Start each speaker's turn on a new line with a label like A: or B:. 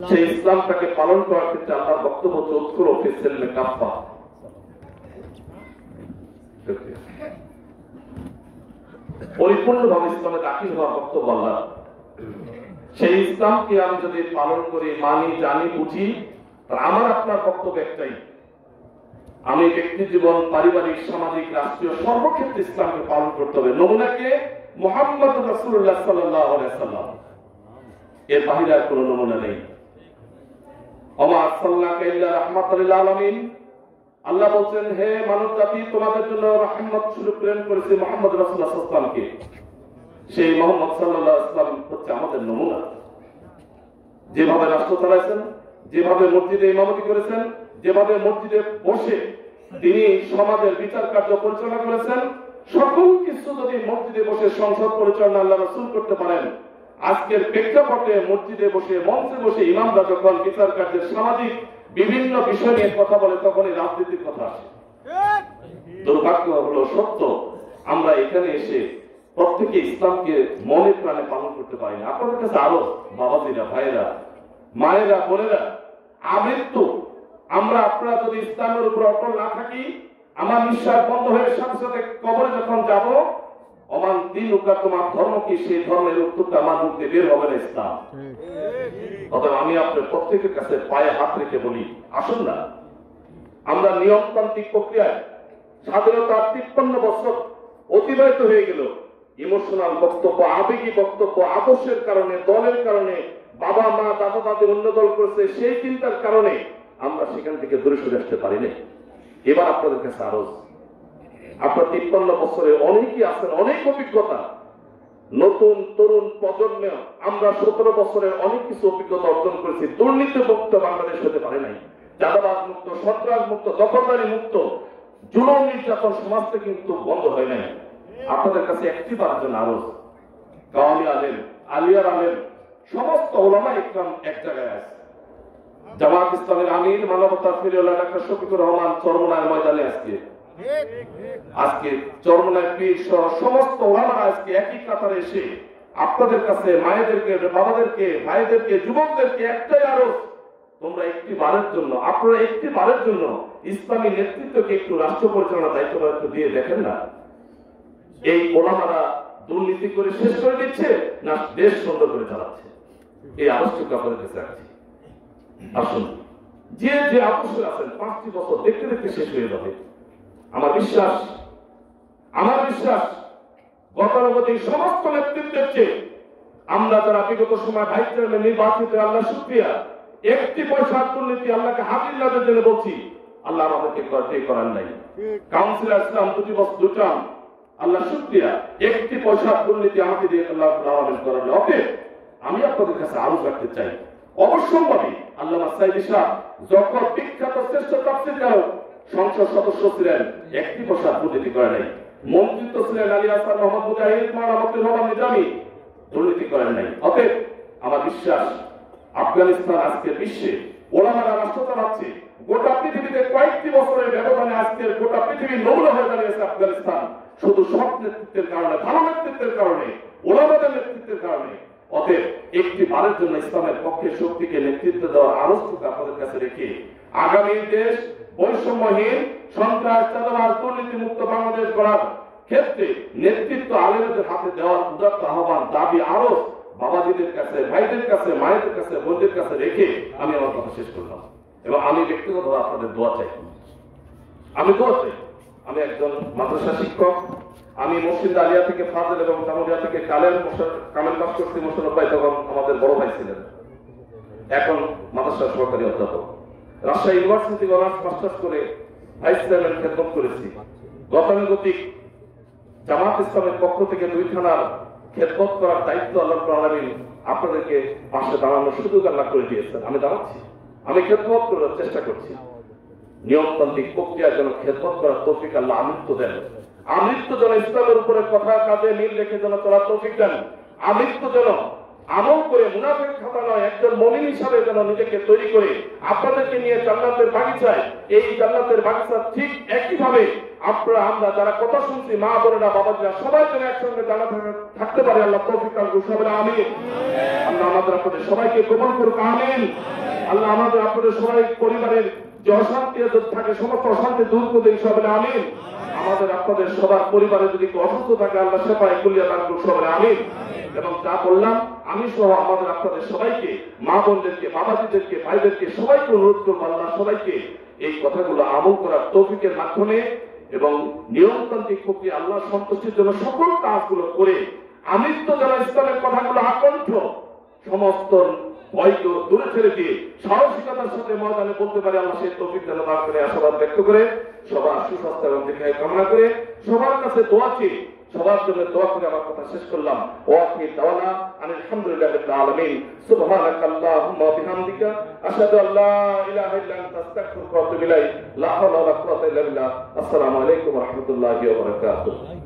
A: সেই ইসলামটাকে পালন করার ক্ষেত্রে আল্লাহর বক্তব্য চৌধুর অফিসের কাফা পরিপূর্ণভাবে ইসলামে দাখিল হওয়ার বক্তব্য আল্লাহ। সেই ইসলামকে আমি যদি পালন করি, মানি, জানি, বুঝি, আমার আপনার বক্তব্য একটাই, আমি ব্যক্তি জীবন, পারিবারিক, সামাজিক, রাষ্ট্রীয় সর্বক্ষেত্রে ইসলামকে পালন করতে হবে। নমুনাকে মুহাম্মদ রাসূলুল্লাহ সাল্লাল্লাহু আলাইহি ওয়াসাল্লাম, এর বাহিরে আর কোনো নমুনা নেই। ওমা আরসালনাকা ইল্লা রাহমাতাল লিল আলামিন, আল্লাহ বলছেন, হে মানব জাতি, তোমাদের জন্য রহমত স্বরূপ প্রেরণ করেছি মুহাম্মদ রাসূলুল্লাহ সাল্লাল্লাহু আলাইহি ওয়াসাল্লামকে। সেই মুহাম্মদ সাল্লাল্লাহু আলাইহি ওয়াসাল্লাম হচ্ছে আমাদের নমুনা। যেভাবে রাষ্ট্র চালাইছেন, যেভাবে মসজিদে ইমামতি করেছেন, যেভাবে মসজিদে বসে তিনি সমাজের বিচার কার্য পরিচালনা করেছেন, সকল কিছু যদি মসজিদে বসে সংসদ পরিচালনা আল্লাহ রাসূল করতে পারেন, আজকের প্রেক্ষাপটে মসজিদে বসে, মঞ্চে বসে ইমামরা যখন বিচার কার্যের সামাজিক বিভিন্ন বিষয় নিয়ে কথা বলে, তখনই রাজনীতির কথা আসে। দুর্ভাগ্য হলো সত্য, আমরা এখানে এসে প্রত্যেকে ইসলামকে মনে প্রাণে পালন করতে পারি না। আপনাদের কাছে আরো বাবাজিরা, ভাইয়েরা, মায়েরা, বোনেরা, আমৃত্যু আমরা আপনারা যদি ইসলামের উপর অটল না থাকি, আমার নিঃশ্বাস বন্ধ হয়ে সাথে সাথে কবরে যখন যাব, অমান দিনুকা, তোমার ধর্ম কি, সেই ধর্মের উত্তরটা আমার মুখ দিয়ে বের হবে না ইসলাম। অতএব আমি আপনার প্রত্যেকের কাছে পায়ে হাত রেখে বলি, আসুন না আমরা নিয়মতান্ত্রিক প্রক্রিয়ায় স্বাধীনতার 53 বছর অতিবাহিত হয়ে গেল, ইমোশনাল বক্তব্য, আবেগী বক্তব্য, আদর্শের কারণে, দলের কারণে, বাবা মা দাদা দাদি অন্য দল করেছে সেই চিন্তার কারণে আমরা সেখান থেকে দূরে সরে আসতে পারি না। এবার আপনাদের কাছে আরো, আপনার 53 বছরে অনেকেই আছেন, অনেক অভিজ্ঞতা, নতুন তরুণ প্রজন্ম আমরা 17 বছরের অনেক কিছু অভিজ্ঞতা অর্জন করেছি। দুর্নীতি মুক্ত বাংলাদেশ হতে পারে নাই, চাঁদাবাজ মুক্ত, সন্ত্রাস মুক্ত, দখলদারি মুক্ত, জুলুম নির্যাতন সমাজ থেকে কিন্তু বন্ধ হয় নাই। আপনাদের কাছে একটি বারজন আরো, কাওয়ামি আলেম, আলিয়ার আলেম, সমস্ত ওলামা ইকরাম এক জায়গায় আছে। জামাত ইসলামের আমির মানবতার ফিরিওয়ালা ডাক্তার শফিকুর রহমান চরমনায়ের ময়দানে আজকে চরমনায় পীর সহ সমস্ত ওলামারা আজকে একই কাতারে এসে আপনাদের কাছে মায়েদেরকে, বাবাদেরকে, ভাইদেরকে, যুবকদেরকে একটাই আরো, তোমরা একটি বারের জন্য, আপনারা একটি বারের জন্য ইসলামী নেতৃত্বকে একটু রাষ্ট্র পরিচালনার দায়িত্ব দিয়ে দেখেন না। এই ওলামারা দুর্নীতি করে শেষ করে দিচ্ছে না দেশ সুন্দর করে চালাচ্ছে? এই আলোচনা আপনাদের কাছে রাখছি। আসুন, যে যে আদর্শে আছেন 5টি বছর দেখতে দেখতে শেষ হয়ে যাবে। আমার বিশ্বাস গতানুগতিক সমস্ত নেতৃত্বের চেয়ে আমরা যারা বিগত সময় ভাইস চেয়ারম্যান নির্বাচিত, আল্লাহ শুকরিয়া, একটি পয়সার দুর্নীতি আল্লাহকে হাজির নাজের জন্য বলছি, আল্লাহ আমাদেরকে করার নাই। কাউন্সিলর ইসলাম 2 বছর 2 টার্ম, আল্লাহ শুকরিয়া, একটি পয়সার দুর্নীতি আমাকে দিয়ে আল্লাহ করার নাই। ওকে, আমি আপনাদের কাছে আরো রাখতে চাই, অবশ্যম্ভাবী আল্লামা সাইদি সাহেব যখন বিখ্যাত শ্রেষ্ঠ তাফসীরকার সংসদ সদস্য ছিলেন, একটি পয়সা দুর্নীতি করে নাই। মন্ত্রিত্ব ছিলেন আলী হাসান মোহাম্মদ মুজাহিদ, মাওলানা আব্দুল রহমান নিজামী, দুর্নীতি করেন নাই। অতএব আমার বিশ্বাস, আফগানিস্তান আজকে বিশ্বে ওলামারা রাষ্ট্র চালাচ্ছে, গোটা পৃথিবীতে কয়েকটি বছরের ব্যবধানে আজকের গোটা পৃথিবীর নমুনা হয়ে দাঁড়িয়েছে আফগানিস্তান, শুধু সৎ নেতৃত্বের কারণে, ভালো নেতৃত্বের কারণে, ওলামাদের নেতৃত্বের কারণে। অতএব একটি বারের জন্য ইসলামের পক্ষে শক্তিকে নেতৃত্ব দেওয়ার আলোচনা আপনাদের কাছে রেখে আগামী দেশ বৈষম্যহীন, সন্ত্রাস, চাঁদাবাজ, দুর্নীতি মুক্ত বাংলাদেশ গড়ার ক্ষেত্রে নেতৃত্ব আলেমদের হাতে দেওয়ার উদাত্ত আহ্বান, দাবি আরো বাবাজিদের কাছে, ভাইদের কাছে, মায়েদের কাছে, বোনদের কাছে রেখে আমি আমার কথা শেষ করলাম। এবং আমি ব্যক্তিগতভাবে আপনাদের দোয়া চাই, আমি একজন মাদ্রাসা শিক্ষক, আমি মসজিদ আলিয়া থেকে ফাজেল এবং জামুরিয়া থেকে কামেল পাস করছি। মোশাররফ ভাই তখন আমাদের বড় ভাই ছিলেন, এখন মাদ্রাসার সহকারী অধ্যাপক। রাজশাহী ইউনিভার্সিটি অনার্স মাস্টার্স করে ভাইস চেয়ারম্যান খেদমত করেছি। গতানুগতিক জামাত ইসলামের পক্ষ থেকে 2 থানার খেদমত করার দায়িত্ব আল্লাহ রাব্বুল আলামিন আপনাদেরকে পাশে দাঁড়ানোর সুযোগ আল্লাহ করে দিয়েছেন। আমি দাঁড়াচ্ছি, আমি খেদমত করার চেষ্টা করছি। নিয়মতান্ত্রিক প্রক্রিয়া যেন খেদমত করার তৌফিক আল্লাহ আমৃত্যু দেন। আমৃত্যু যেন ইসলামের উপরে কথা কাজে মিল রেখে যেন চলার তৌফিক দেন। আমৃত্যু যেন আমল করে মুনাফিক খাতা নয়, একজন মুমিন হিসাবে যেন নিজেকে তৈরি করে আপনাদেরকে নিয়ে জান্নাতের বাগিচায়, এই জান্নাতের বাগিচা ঠিক একইভাবে আমরা যারা কথা শুনছি, মা বোনেরা বাবাজিরা সবাই যেন একসঙ্গে জান্নাতে থাকতে পারে। আল্লাহ তৌফিক দান করুন, সবাই আমিন। আল্লাহ আমাদের আপনাদের সবাইকে কবুল করুক, আমিন। আল্লাহ আমাদের আপনাদের সবাই পরিবারের যে অশান্তি থাকে সমস্ত অশান্তি দূর করে দিন, সবাই আমিন। আমাদের আপনাদের সবার পরিবারে যদি কেউ অসুস্থ থাকে আল্লাহ সেপায় কুলিয়া দান করুন, সবাই আমিন। এবং যা বললাম আমি সহ আমাদের আপনাদের সবাইকে, মা বোনদেরকে, বাবাজিদেরকে, ভাইদেরকে সবাইকে অনুরোধ করবো আল্লাহ সবাইকে এই কথাগুলো আমল করার তৌফিকের মাধ্যমে এবং নিয়মতান্ত্রিক প্রক্রিয়া আল্লাহ সন্তুষ্টির জন্য সকল কাজগুলো করে আমৃত্য যারা ইসলামের কথাগুলো আকণ্ঠ সমস্ত ভয়কে দূরে ছেড়ে দিয়ে সাহসিকতার সাথে ময়দানে বলতে পারে আল্লাহ সেই তৌফিক যেন দান করে আশাবাদ ব্যক্ত করে সবার সুস্বাস্থ্য এবং দীর্ঘায়ু কামনা করে সবার কাছে দোয়া চেয়ে সবার জন্য দোয়া করে আমার কথা শেষ করলাম। ওয়াকিল দাওয়ানা আলহামদুলিল্লাহি রাব্বিল আলামিন। সুবহানাকা আল্লাহুম্মা ওয়া বিহামদিকা আশহাদু আল্লা ইলাহা ইল্লা আনতা আস্তাগফিরুকা ওয়া আতুবু ইলাইক। লা হাওলা ওয়া লা কুওয়াতা ইল্লা বিল্লাহ। আসসালামু আলাইকুম ওয়া রাহমাতুল্লাহি ওয়া বারাকাতুহু।